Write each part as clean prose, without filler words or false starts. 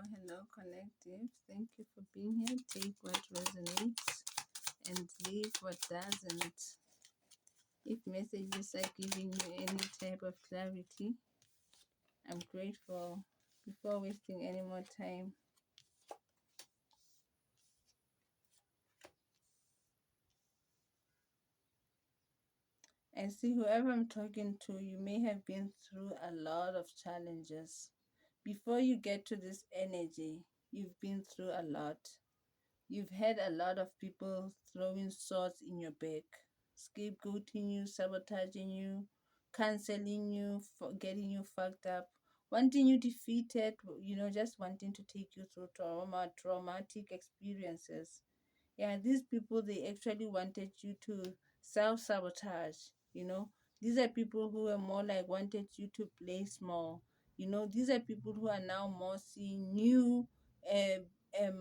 hello, Collective. Thank you for being here. Take what resonates and leave what doesn't. If messages are giving you any type of clarity, I'm grateful. Before wasting any more time, I see whoever I'm talking to, you may have been through a lot of challenges. Before you get to this energy, you've been through a lot. You've had a lot of people throwing swords in your back, scapegoating you, sabotaging you, canceling you, getting you fucked up, wanting you defeated, just wanting to take you through traumatic experiences. Yeah, these people, they actually wanted you to self sabotage. you know these are people who are more like wanted you to play small. These are people who are now more seeing you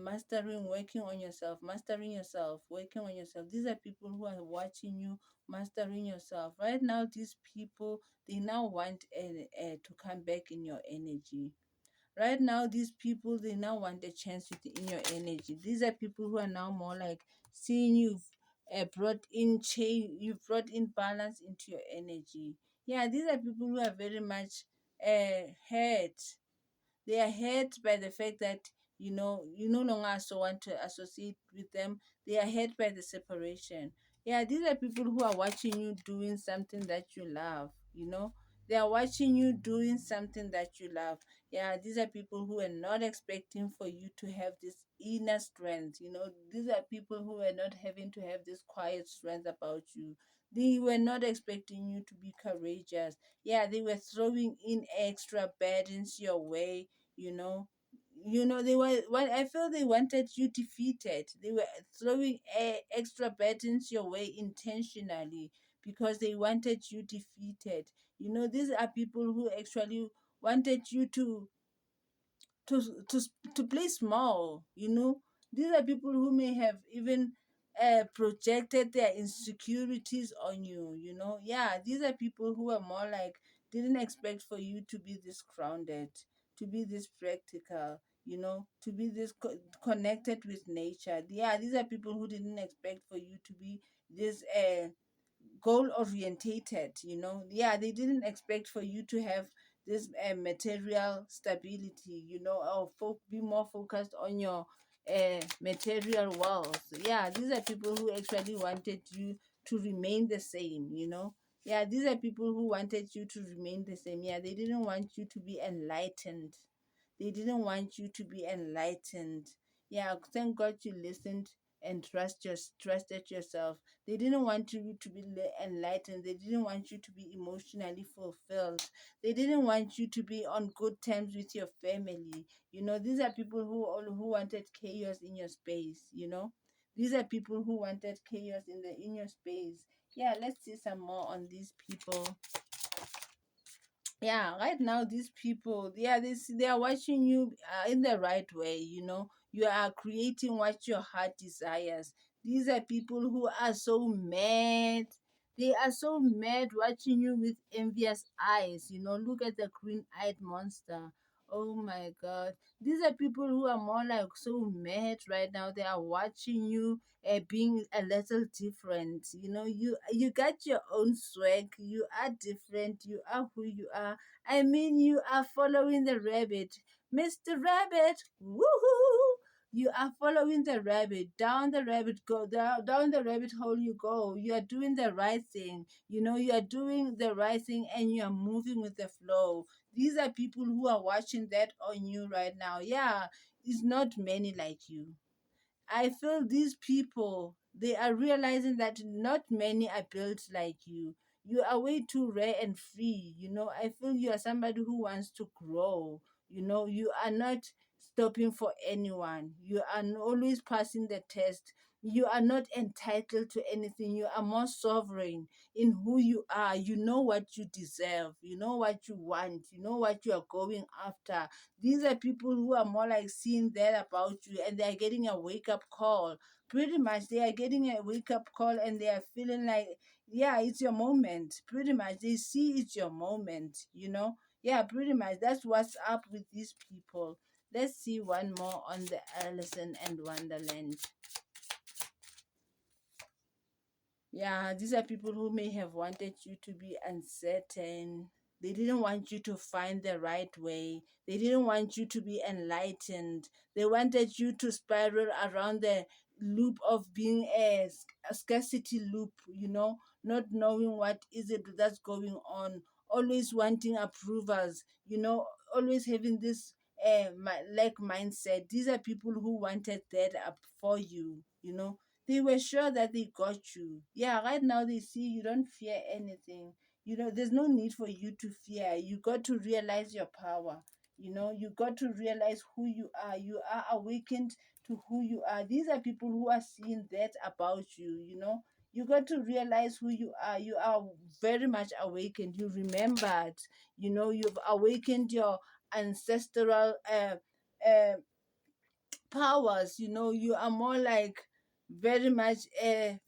mastering, working on yourself, mastering yourself, working on yourself. These are people who are watching you mastering yourself right now. These people, they now want to come back in your energy. Right now, these people, they now want a chance in your energy. These are people who are now more like seeing you've brought in balance into your energy. Yeah, these are people who are very much hurt. They are hurt by the fact that you no longer so want to associate with them. They are hurt by the separation. Yeah, these are people who are watching you doing something that you love. They are watching you doing something that you love. Yeah, these are people who are not expecting for you to have this inner strength. These are people who are not having to have this quiet strength about you. They were not expecting you to be courageous. Yeah, they were throwing in extra burdens your way. you know they were, well, I feel they wanted you defeated. They were throwing extra burdens your way intentionally because they wanted you defeated. These are people who actually wanted you to to to play small. These are people who may have even projected their insecurities on you. Yeah, these are people who are more like didn't expect for you to be this grounded, to be this practical, to be this connected with nature. Yeah, these are people who didn't expect for you to be this goal orientated. Yeah, they didn't expect for you to have this material stability, or be more focused on your material wealth. Yeah, these are people who actually wanted you to remain the same. Yeah, these are people who wanted you to remain the same. Yeah, they didn't want you to be enlightened. They didn't want you to be enlightened. Yeah, thank God you listened and trusted yourself. They didn't want you to be enlightened. They didn't want you to be emotionally fulfilled. They didn't want you to be on good terms with your family. These are people who wanted chaos in your space. These are people who wanted chaos in your space. Yeah, let's see some more on these people. Yeah, right now these people, yeah, they are watching you in the right way. You are creating what your heart desires. These are people who are so mad. They are so mad watching you with envious eyes. Look at the green-eyed monster. Oh my God. These are people who are more like so mad right now. They are watching you being a little different. You got your own swag. You are different. You are who you are. I mean, you are following the rabbit, Mr. Rabbit. Woohoo! You are following the rabbit. Down the rabbit go. Down the rabbit hole you go. You are doing the right thing. You are doing the right thing and you are moving with the flow. These are people who are watching that on you right now. Yeah, it's not many like you. I feel these people, they are realizing that not many are built like you. You are way too rare and free. I feel you are somebody who wants to grow. You are not stopping for anyone. You are always passing the test. You are not entitled to anything. You are more sovereign in who you are. You know what you deserve. You know what you want. You know what you are going after. These are people who are more like seeing that about you and they are getting a wake up call. Pretty much, they are getting a wake up call and they are feeling like, yeah, it's your moment. Pretty much, they see it's your moment. Yeah, pretty much. That's what's up with these people. Let's see one more on the Alison and Wonderland. Yeah, these are people who may have wanted you to be uncertain. They didn't want you to find the right way. They didn't want you to be enlightened. They wanted you to spiral around the loop of being a scarcity loop, not knowing what is it that's going on, always wanting approvals, always having this like mindset. These are people who wanted that up for you. They were sure that they got you. Yeah, right now they see you don't fear anything. There's no need for you to fear. You got to realize your power. You got to realize who you are. You are awakened to who you are. These are people who are seeing that about you. You got to realize who you are. You are very much awakened. You remembered. You've awakened your ancestral uh, powers. You are more like very much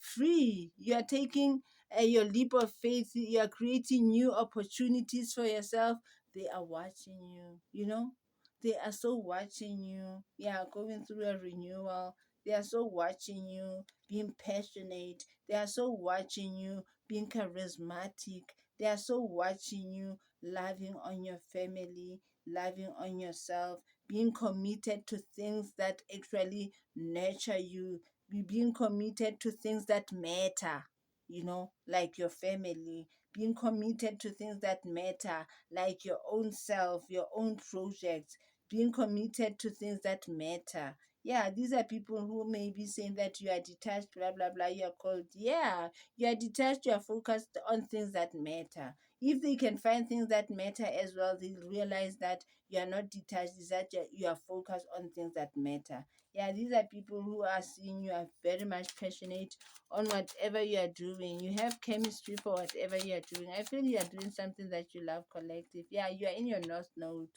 free. You are taking your leap of faith. You are creating new opportunities for yourself. They are watching you. They are so watching you. Yeah, going through a renewal. They are so watching you being passionate. They are so watching you being charismatic. They are so watching you loving on your family, loving on yourself, being committed to things that actually nurture you, being committed to things that matter, like your family, being committed to things that matter, like your own self, your own projects, being committed to things that matter. Yeah, these are people who may be saying that you are detached, blah, blah, blah. You are called, yeah, you are detached, you are focused on things that matter. If they can find things that matter as well, they'll realize that you are not detached, is that you are focused on things that matter. Yeah, these are people who are seeing you are very much passionate on whatever you are doing. You have chemistry for whatever you are doing. I feel you are doing something that you love, collective. Yeah, you are in your north node.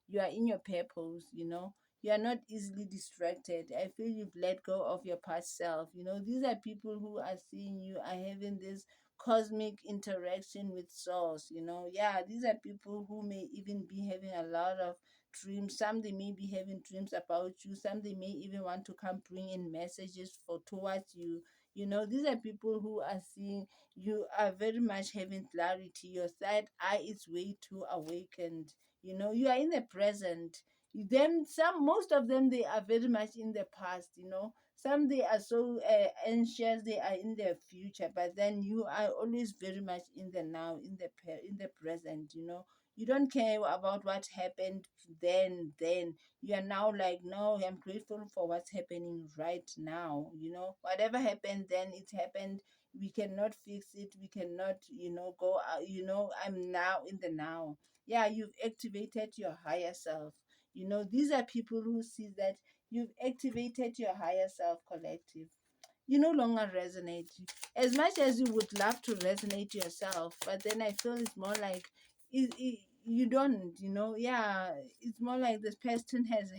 You are in your purpose. You are not easily distracted. I feel you've let go of your past self. These are people who are seeing you are having this cosmic interaction with source. Yeah, these are people who may even be having a lot of dreams. Some they may be having dreams about you. Some they may even want to come bring in messages for towards you. These are people who are seeing you are very much having clarity. Your third eye is way too awakened. You are in the present. Them some most of them they are very much in the past. Some they are so anxious, they are in the future, but then you are always very much in the now, in the present. You don't care about what happened then. You are now like, no, I'm grateful for what's happening right now. Whatever happened then, it happened. We cannot fix it. We cannot go out. I'm now in the now. Yeah, you've activated your higher self. These are people who see that you've activated your higher self, collective. You no longer resonate as much as you would love to resonate yourself, but then I feel it's more like you don't. Yeah, it's more like this person has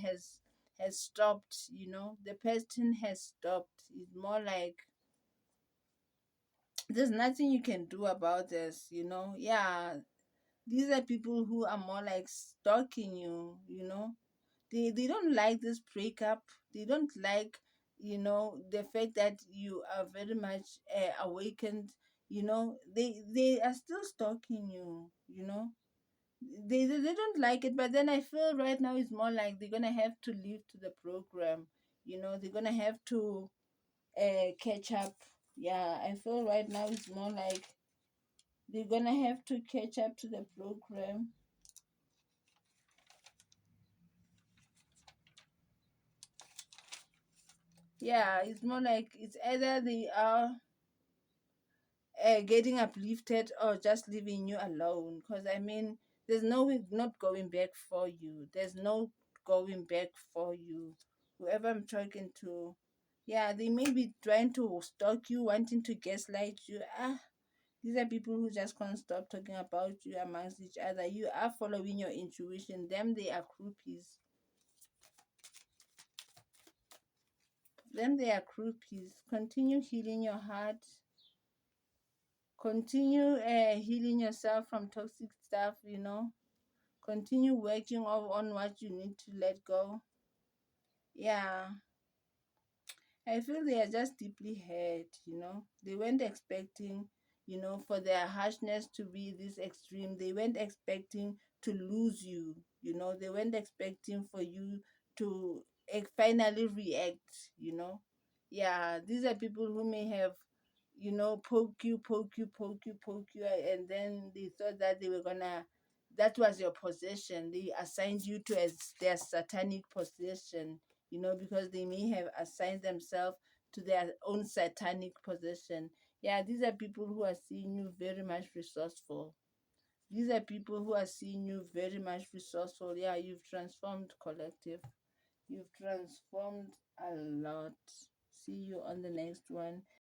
stopped. The person has stopped. It's more like there's nothing you can do about this. Yeah, these are people who are more like stalking you. They don't like this breakup. They don't like the fact that you are very much awakened. They are still stalking you. They don't like it, but then I feel right now it's more like they're gonna have to leave to the program. They're gonna have to catch up. Yeah, I feel right now it's more like they're gonna have to catch up to the program. Yeah, it's more like it's either they are getting uplifted or just leaving you alone. Because I mean, there's not going back for you. There's no going back for you. Whoever I'm talking to, yeah, they may be trying to stalk you, wanting to gaslight you. These are people who just can't stop talking about you amongst each other. You are following your intuition. Them, they are groupies. Them, they are groupies. Continue healing your heart. Continue healing yourself from toxic stuff. continue working on what you need to let go. Yeah, I feel they are just deeply hurt. They weren't expecting, for their harshness to be this extreme. They weren't expecting to lose you. They weren't expecting for you to finally react. Yeah, these are people who may have, poke you, poke you, poke you, poke you, and then they thought that they were gonna, that was your possession. They assigned you to as their satanic possession, because they may have assigned themselves to their own satanic possession. Yeah, these are people who are seeing you very much resourceful. These are people who are seeing you very much resourceful. Yeah, you've transformed, collective. You've transformed a lot. See you on the next one.